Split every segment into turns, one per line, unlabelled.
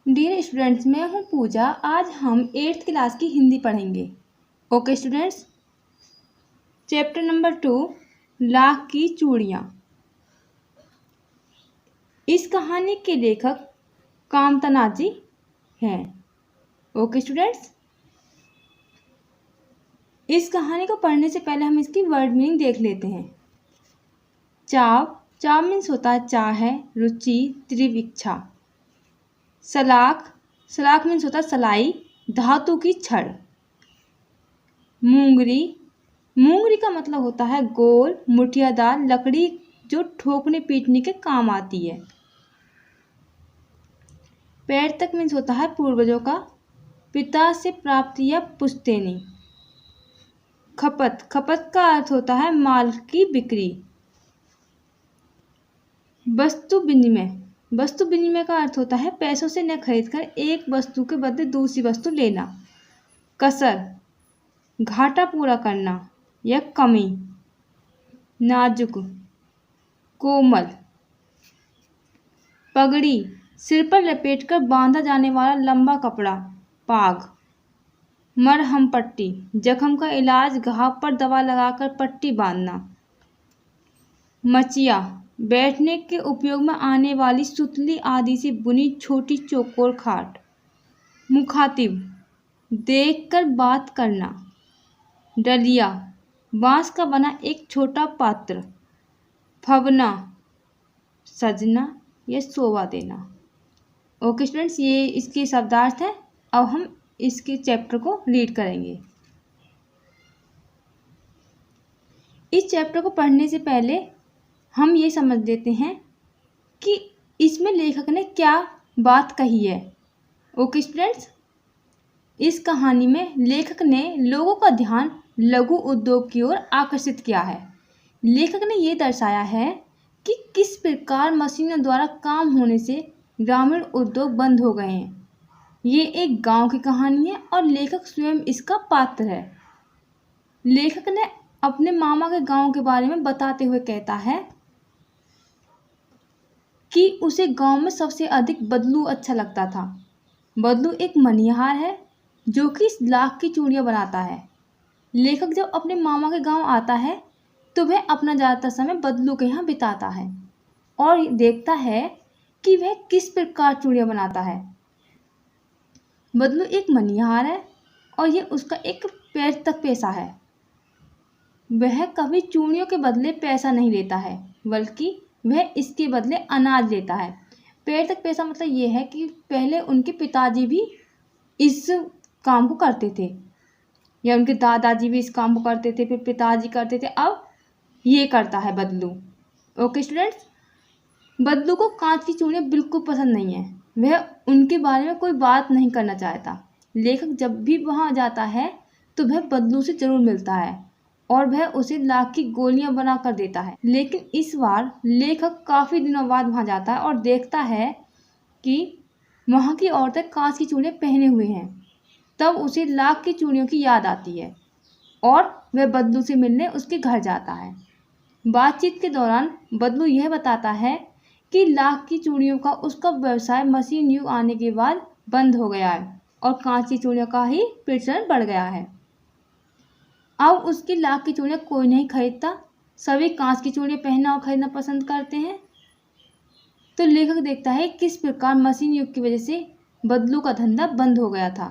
Dear students, मैं हूं पूजा। आज हम 8th क्लास की हिंदी पढ़ेंगे। Okay students, chapter number 2, lakh की चूड़ियाँ। इस कहानी के लेखक कामतना जी हैं। ओके स्टूडेंट्स, इस कहानी को पढ़ने से पहले हम इसकी वर्ड मीनिंग देख लेते हैं। चाव, चाव मीन्स होता है चाह है, रुचि, तीव्र इच्छा। सलाख, सलाख मीन्स होता है सलाई, धातु की छड़। मूंगरी, मूंगरी का मतलब होता है गोल मुठियादार लकड़ी जो ठोकने पीटने के काम आती है। पैर तक मीन्स होता है पूर्वजों का, पिता से प्राप्त या पुश्तैनी। खपत, खपत का अर्थ होता है माल की बिक्री। वस्तु विनिमय, वस्तु विनिमय का अर्थ होता है पैसों से न खरीदकर एक वस्तु के बदले दूसरी वस्तु लेना। कसर, घाटा पूरा करना या कमी। नाजुक, कोमल। पगड़ी, सिर पर लपेटकर बांधा जाने वाला लंबा कपड़ा, पाग। मरहम पट्टी, जख्म का इलाज, घाव पर दवा लगाकर पट्टी बांधना। मचिया, बैठने के उपयोग में आने वाली सुतली आदि से बुनी छोटी चौकोर खाट। मुखातिब, देखकर बात करना। डलिया, बांस का बना एक छोटा पात्र। फवना, सजना या शोभा देना। ओके स्टूडेंट्स, ये इसके शब्दार्थ हैं। अब हम इसके चैप्टर को रीड करेंगे। इस चैप्टर को पढ़ने से पहले हम ये समझ लेते हैं कि इसमें लेखक ने क्या बात कही है। ओके स्टूडेंट्स, इस कहानी में लेखक ने लोगों का ध्यान लघु उद्योग की ओर आकर्षित किया है। लेखक ने ये दर्शाया है कि किस प्रकार मशीनों द्वारा काम होने से ग्रामीण उद्योग बंद हो गए हैं। ये एक गांव की कहानी है और लेखक स्वयं इसका पात्र है। लेखक ने अपने मामा के गांव के बारे में बताते हुए कहता है कि उसे गांव में सबसे अधिक बदलू अच्छा लगता था। बदलू एक मनिहार है जो कि लाख की चूड़ियाँ बनाता है। लेखक जब अपने मामा के गांव आता है तो वह अपना ज़्यादातर समय बदलू के यहाँ बिताता है और देखता है कि वह किस प्रकार चूड़ियाँ बनाता है। बदलू एक मनिहार है और ये उसका एक पैर तक पेशा है। वह कभी चूड़ियों के बदले पैसा नहीं लेता है, बल्कि वह इसके बदले अनाज लेता है। पैर तक पैसा मतलब ये है कि पहले उनके पिताजी भी इस काम को करते थे या उनके दादाजी भी इस काम को करते थे, फिर पिताजी करते थे, अब ये करता है बदलू। ओके स्टूडेंट्स, बदलू को कांच की चूड़ियाँ बिल्कुल पसंद नहीं है। वह उनके बारे में कोई बात नहीं करना चाहता। लेखक जब भी वहाँ जाता है तो वह बदलू से जरूर मिलता है और वह उसे लाख की गोलियां बना कर देता है। लेकिन इस बार लेखक काफ़ी दिनों बाद वहाँ जाता है और देखता है कि वहाँ की औरतें कांच की चूड़ियाँ पहने हुए हैं। तब उसे लाख की चूड़ियों की याद आती है और वह बदलू से मिलने उसके घर जाता है। बातचीत के दौरान बदलू यह बताता है कि लाख की चूड़ियों का उसका व्यवसाय मशीन युग आने के बाद बंद हो गया है और कांच की चूड़ियों का ही प्रचलन बढ़ गया है। अब उसकी लाख की चूड़ियाँ कोई नहीं खरीदता, सभी कांच की चूड़ियाँ पहनना और खरीदना पसंद करते हैं। तो लेखक देखता है किस प्रकार मशीन युग की वजह से बदलू का धंधा बंद हो गया था,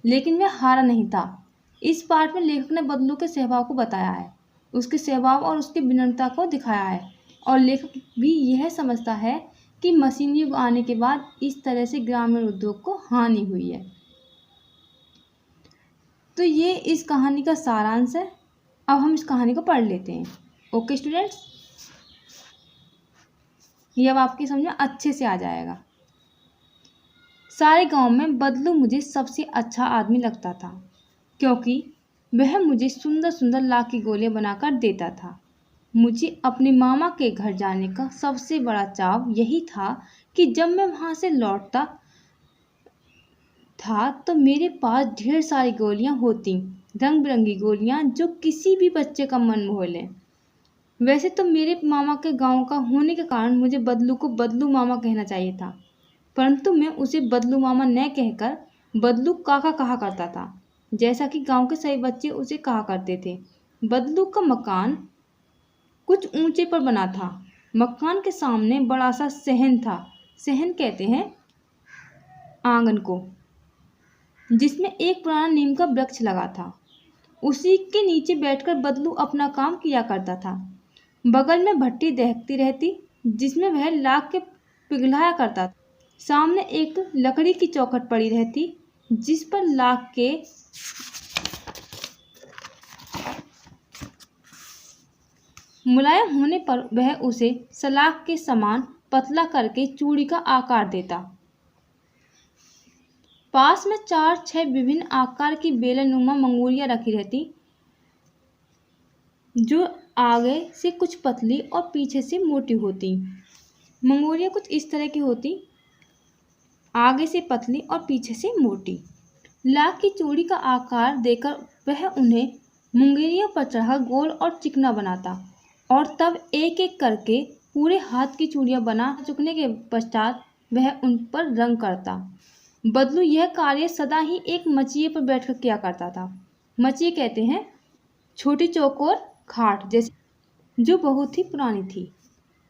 लेकिन वह हारा नहीं था। इस पाठ में लेखक ने बदलू के स्वभाव को बताया है, उसके स्वभाव और उसकी विनम्रता को दिखाया है और लेखक भी यह समझता है कि मशीन युग आने के बाद इस तरह से ग्रामीण उद्योग को हानि हुई है। तो ये इस कहानी का सारांश है। अब हम इस कहानी को पढ़ लेते हैं। ओके स्टूडेंट्स, ये अब आपकी समझ में अच्छे से आ जाएगा। सारे गांव में बदलू मुझे सबसे अच्छा आदमी लगता था, क्योंकि वह मुझे सुंदर सुंदर लाख की गोलियां बनाकर देता था। मुझे अपने मामा के घर जाने का सबसे बड़ा चाव यही था कि जब मैं वहाँ से लौटता था तो मेरे पास ढेर सारी गोलियां होती, रंग बिरंगी गोलियां जो किसी भी बच्चे का मन मोह लें। वैसे तो मेरे मामा के गांव का होने के कारण मुझे बदलू को बदलू मामा कहना चाहिए था, परंतु मैं उसे बदलू मामा न कहकर बदलू काका कहा करता था, जैसा कि गांव के सभी बच्चे उसे कहा करते थे। बदलू का मकान कुछ ऊंचे पर बना था। मकान के सामने बड़ा सा सहन था। सहन कहते हैं आंगन को, जिसमें एक पुराना नीम का वृक्ष लगा था। उसी के नीचे बैठकर बदलू अपना काम किया करता था। बगल में भट्टी दहकती रहती, जिसमें वह लाख के पिघलाया करता था। सामने एक लकड़ी की चौखट पड़ी रहती, जिस पर लाख के मुलायम होने पर वह उसे सलाख के समान पतला करके चूड़ी का आकार देता। पास में 4-6 विभिन्न आकार की बेलनुमा मंगूरियां रखी रहती, जो आगे से कुछ पतली और पीछे से मोटी होती। मंगूरियां कुछ इस तरह की होती, आगे से पतली और पीछे से मोटी। लाख की चूड़ी का आकार देकर वह उन्हें मुंगेरियों पर चढ़ा गोल और चिकना बनाता और तब एक एक करके पूरे हाथ की चूड़ियां बना चुकने के पश्चात वह उन पर रंग करता। बदलू यह कार्य सदा ही एक मचिए पर बैठकर किया करता था। मचिए कहते हैं छोटी चौकोर खाट जैसी, जो बहुत ही पुरानी थी।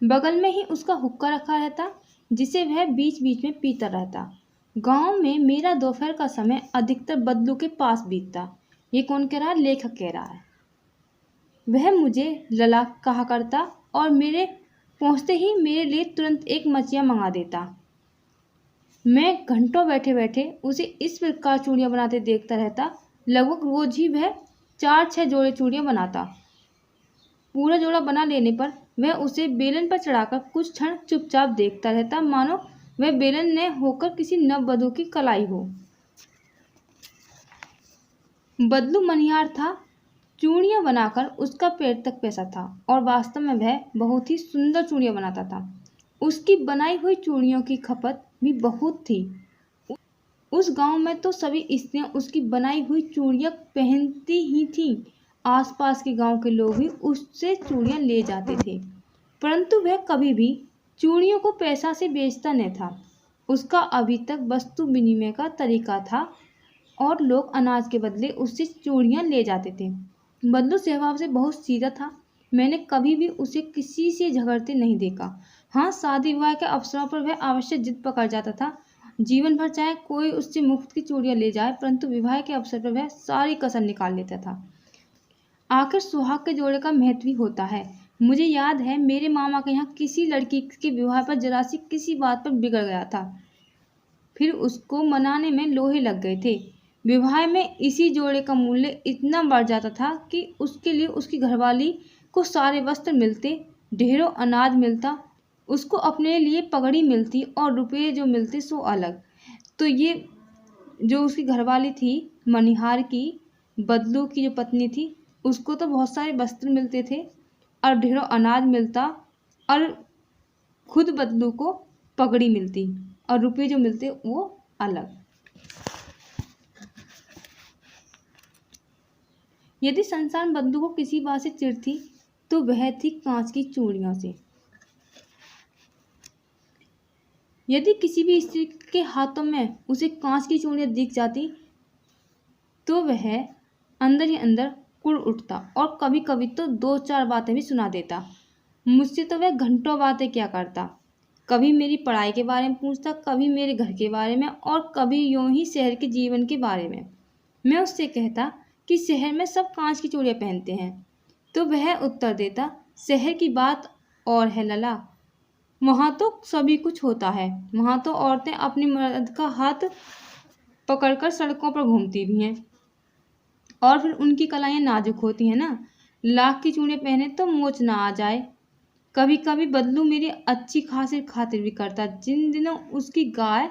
बगल में ही उसका हुक्का रखा रहता, जिसे वह बीच बीच में पीता रहता। गांव में मेरा दोपहर का समय अधिकतर बदलू के पास बीतता। ये कौन कह रहा है? लेखक कह रहा है। वह मुझे लला कहा करता और मेरे पहुंचते ही मेरे लिए तुरंत एक मचिया मंगा देता। मैं घंटों बैठे बैठे उसे इस प्रकार चूड़ियां बनाते देखता रहता। लगभग रोज ही वह 4-6 जोड़े चूड़ियां बनाता। पूरा जोड़ा बना लेने पर वह उसे बेलन पर चढ़ाकर कुछ क्षण चुपचाप देखता रहता, मानो वह बेलन न होकर किसी नववधू की कलाई हो। बदलू मनिहार था। चूड़ियां बनाकर उसका पेट तक पैसा था और वास्तव में वह बहुत ही सुंदर चूड़ियां बनाता था। उसकी बनाई हुई चूड़ियों की खपत भी बहुत थी। उस गांव में तो सभी स्त्रियां उसकी बनाई हुई चूड़ियां पहनती ही थीं। आसपास के गांव के लोग भी उससे चूड़ियां ले जाते थे, परंतु वह कभी भी चूड़ियों को पैसा से बेचता न था। उसका अभी तक वस्तु विनिमय का तरीका था और लोग अनाज के बदले उससे चूड़ियां ले जाते थे। बदलू स्वभाव से बहुत सीधा था। मैंने कभी भी उसे किसी से झगड़ते नहीं देखा। हाँ, शादी विवाह के अवसरों पर वह अवश्य जिद पकड़ जाता था। जीवन भर चाहे कोई उससे मुफ्त की चूड़ियां ले जाए, परंतु विवाह के अवसर पर वह सारी कसर निकाल लेता था। आखिर सुहाग के जोड़े का महत्व ही होता है। मुझे याद है मेरे मामा के यहाँ किसी लड़की के विवाह पर जरा सी किसी बात पर बिगड़ गया था, फिर उसको मनाने में लोहे लग गए थे। विवाह में इसी जोड़े का मूल्य इतना बढ़ जाता था कि उसके लिए उसकी घरवाली को सारे वस्त्र मिलते, ढेरों अनाज मिलता, उसको अपने लिए पगड़ी मिलती और रुपये जो मिलते सो अलग। तो ये जो उसकी घरवाली थी मनिहार की, बदलू की जो पत्नी थी, उसको तो बहुत सारे वस्त्र मिलते थे और ढेरों अनाज मिलता और खुद बदलू को पगड़ी मिलती और रुपये जो मिलते वो अलग। यदि संसार बदलू को किसी बात से चिढ़ती तो वह थी कांच की चूड़ियों से। यदि किसी भी स्त्री के हाथों में उसे कांच की चूड़ियां दिख जाती तो वह अंदर ही अंदर कुड़ उठता और कभी कभी तो 2-4 बातें भी सुना देता। मुझसे तो वह घंटों बातें क्या करता। कभी मेरी पढ़ाई के बारे में पूछता, कभी मेरे घर के बारे में और कभी यूं ही शहर के जीवन के बारे में। मैं उससे कहता कि शहर में सब कांच की चूड़ियां पहनते हैं, तो वह उत्तर देता, शहर की बात और है लला, वहाँ तो सभी कुछ होता है। वहाँ तो औरतें अपनी मर्द का हाथ पकड़कर सड़कों पर घूमती भी हैं और फिर उनकी कलाइयाँ नाजुक होती हैं ना। लाख की चूड़ियाँ पहने तो मोच ना आ जाए। कभी कभी बदलू मेरी अच्छी खासी खातिर भी करता। जिन दिनों उसकी गाय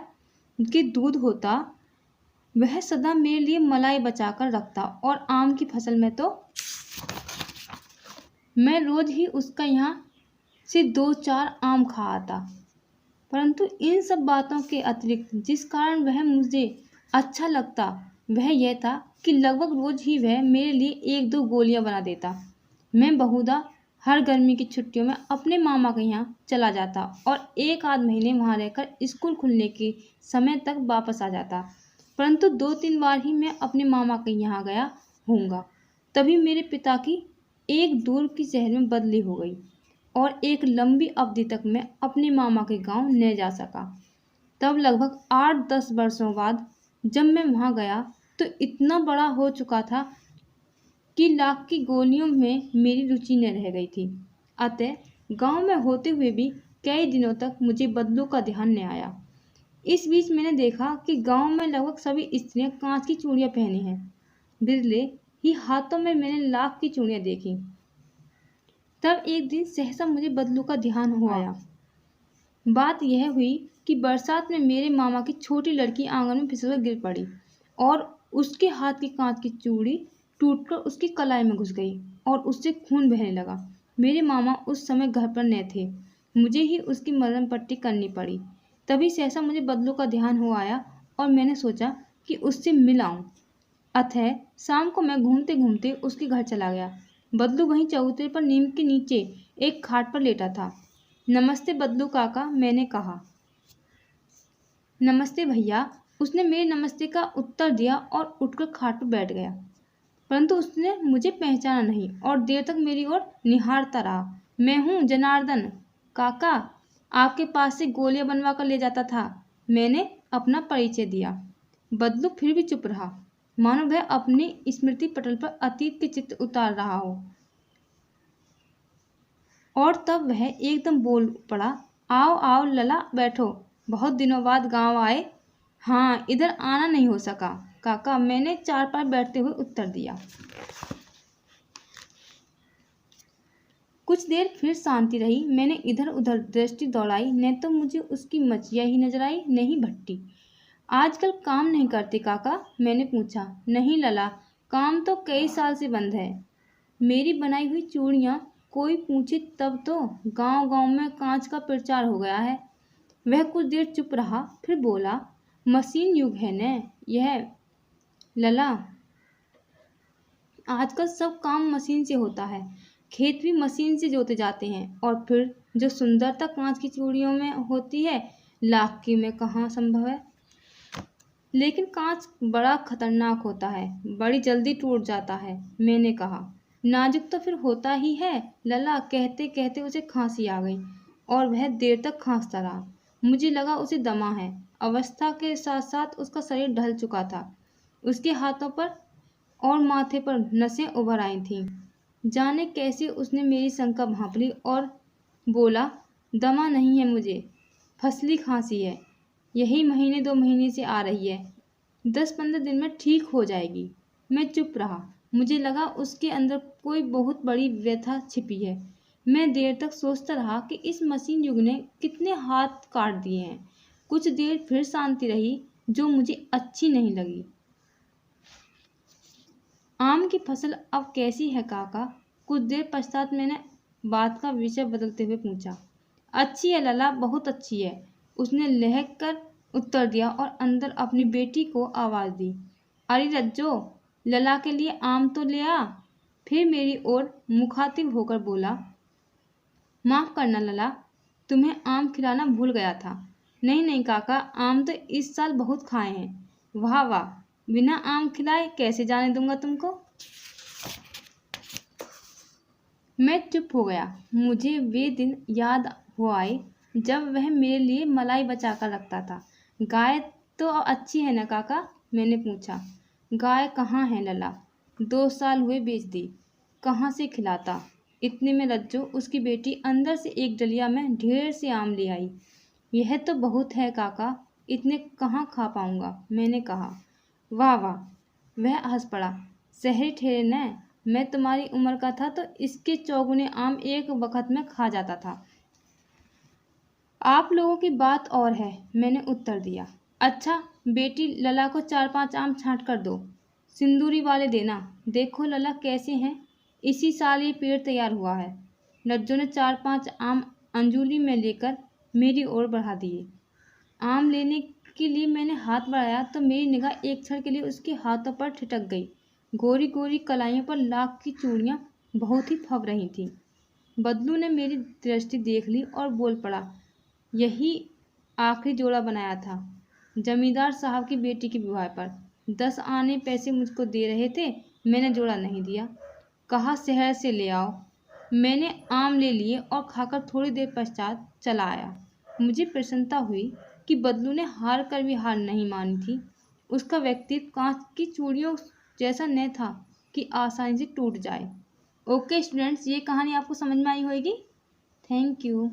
के दूध होता वह सदा मेरे लिए मलाई बचा कर रखता और आम की फसल में तो मैं रोज ही उसका यहाँ से 2-4 आम खा आता। परंतु इन सब बातों के अतिरिक्त जिस कारण वह मुझे अच्छा लगता वह यह था कि लगभग रोज ही वह मेरे लिए 1-2 गोलियां बना देता। मैं बहुधा हर गर्मी की छुट्टियों में अपने मामा के यहाँ चला जाता और एक आध महीने वहाँ रहकर स्कूल खुलने के समय तक वापस आ जाता। परंतु 2-3 बार ही मैं अपने मामा के यहाँ गया होऊंगा। तभी मेरे पिता की एक दूर की शहर में बदली हो गई और एक लंबी अवधि तक मैं अपने मामा के गांव न जा सका। तब लगभग 8-10 वर्षों बाद जब मैं वहाँ गया तो इतना बड़ा हो चुका था कि लाख की गोलियों में मेरी रुचि न रह गई थी। अतः गांव में होते हुए भी कई दिनों तक मुझे बदलू का ध्यान न आया। इस बीच मैंने देखा कि गांव में लगभग सभी स्त्रियां कांच की चूड़ियां पहनी हैं। बिरले ही हाथों में मैंने लाख की चूड़ियां देखी। तब एक दिन सहसा मुझे बदलू का ध्यान हो आया। बात यह हुई कि बरसात में मेरे मामा की छोटी लड़की आंगन में फिसलकर गिर पड़ी और उसके हाथ की कांच की चूड़ी टूटकर उसकी कलाई में घुस गई और उससे खून बहने लगा। मेरे मामा उस समय घर पर न थे। मुझे ही उसकी मरहम पट्टी करनी पड़ी। तभी सहसा मुझे बदलू का ध्यान हो आया और मैंने सोचा कि उससे मिल आऊं। अतः शाम को मैं घूमते घूमते उसके घर चला गया। बदलू वहीं चबूतरे पर नीम के नीचे एक खाट पर लेटा था। नमस्ते बदलू काका, मैंने कहा। नमस्ते भैया। उसने मेरे नमस्ते का उत्तर दिया और उठकर खाट पर बैठ गया। परंतु उसने मुझे पहचाना नहीं और देर तक मेरी ओर निहारता रहा। मैं हूँ जनार्दन काका, आपके पास से गोलियां बनवा कर ले जाता था। मैंने अपना परिचय दिया। बदलू फिर भी चुप रहा, मानो वह अपनी स्मृति पटल पर अतीत के चित्र उतार रहा हो। और तब वह एकदम बोल पड़ा, आओ आओ लला, बैठो। बहुत दिनों बाद गांव आए? हाँ, इधर आना नहीं हो सका काका, मैंने चारपाई बैठते हुए उत्तर दिया। कुछ देर फिर शांति रही। मैंने इधर उधर दृष्टि दौड़ाई, न तो मुझे उसकी मचिया ही नजर आई, न ही भट्टी। आजकल काम नहीं करते काका? मैंने पूछा। नहीं लला, काम तो कई साल से बंद है। मेरी बनाई हुई चूड़ियाँ कोई पूछे तब तो गांव गांव में कांच का प्रचार हो गया है। वह कुछ देर चुप रहा, फिर बोला, मशीन युग है न यह लला। आजकल सब काम मशीन से होता है। खेत भी मशीन से जोते जाते हैं और फिर जो सुंदरता कांच की चूड़ियों में होती है, लाख की में कहाँ संभव है। लेकिन कांच बड़ा खतरनाक होता है, बड़ी जल्दी टूट जाता है, मैंने कहा। नाजुक तो फिर होता ही है लला। कहते कहते उसे खांसी आ गई और वह देर तक खांसता रहा। मुझे लगा उसे दमा है। अवस्था के साथ साथ उसका शरीर ढल चुका था। उसके हाथों पर और माथे पर नसें उभर आई थीं। जाने कैसे उसने मेरी शंका भांप ली और बोला, दमा नहीं है मुझे, फसली खांसी है। यही 1-2 महीने से आ रही है। 10-15 दिन में ठीक हो जाएगी। मैं चुप रहा। मुझे लगा उसके अंदर कोई बहुत बड़ी व्यथा छिपी है। मैं देर तक सोचता रहा कि इस मशीन युग ने कितने हाथ काट दिए हैं। कुछ देर फिर शांति रही, जो मुझे अच्छी नहीं लगी। आम की फसल अब कैसी है काका? कुछ देर पश्चात मैंने बात का विषय बदलते हुए पूछा। अच्छी है लला, बहुत अच्छी है, उसने लहक कर उत्तर दिया और अंदर अपनी बेटी को आवाज दी। अरे रज्जो, लला के लिए आम तो ले आ। फिर मेरी ओर मुखातिब होकर बोला, माफ करना लला, तुम्हें आम खिलाना भूल गया था। नहीं नहीं काका, आम तो इस साल बहुत खाए हैं। वाह वाह, बिना आम खिलाए कैसे जाने दूंगा तुमको। मैं चुप हो गया। मुझे वे दिन याद हो आए जब वह मेरे लिए मलाई बचा कर रखता था। गाय तो अच्छी है ना काका? मैंने पूछा। गाय कहाँ है लला, 2 साल हुए बेच दी, कहाँ से खिलाता। इतने में रज्जो, उसकी बेटी, अंदर से एक डलिया में ढेर से आम ले आई। यह तो बहुत है काका, इतने कहाँ खा पाऊंगा, मैंने कहा। वाह वाह, वह हंस पड़ा। शहरी ठेरे न, मैं तुम्हारी उम्र का था तो इसके चौगुने आम एक वक्त में खा जाता था। आप लोगों की बात और है, मैंने उत्तर दिया। अच्छा, बेटी लला को 4-5 आम छांट कर दो, सिंदूरी वाले देना। देखो लला कैसे हैं, इसी साल ये पेड़ तैयार हुआ है। लज्जो ने 4-5 आम अंजुली में लेकर मेरी ओर बढ़ा दिए। आम लेने के लिए मैंने हाथ बढ़ाया तो मेरी निगाह एक क्षण के लिए उसके हाथों पर ठिठक गई। गोरी गोरी कलाइयों पर लाख की चूड़ियाँ बहुत ही फब रही थीं। बदलू ने मेरी दृष्टि देख ली और बोल पड़ा, यही आखिरी जोड़ा बनाया था जमींदार साहब की बेटी के विवाह पर। 10 आने पैसे मुझको दे रहे थे, मैंने जोड़ा नहीं दिया। कहा शहर से ले आओ। मैंने आम ले लिए और खाकर थोड़ी देर पश्चात चला आया। मुझे प्रसन्नता हुई कि बदलू ने हार कर भी हार नहीं मानी थी। उसका व्यक्तित्व कांच की चूड़ियों जैसा न था कि आसानी से टूट जाए। ओके स्टूडेंट्स, ये कहानी आपको समझ में आई होगी। Thank you.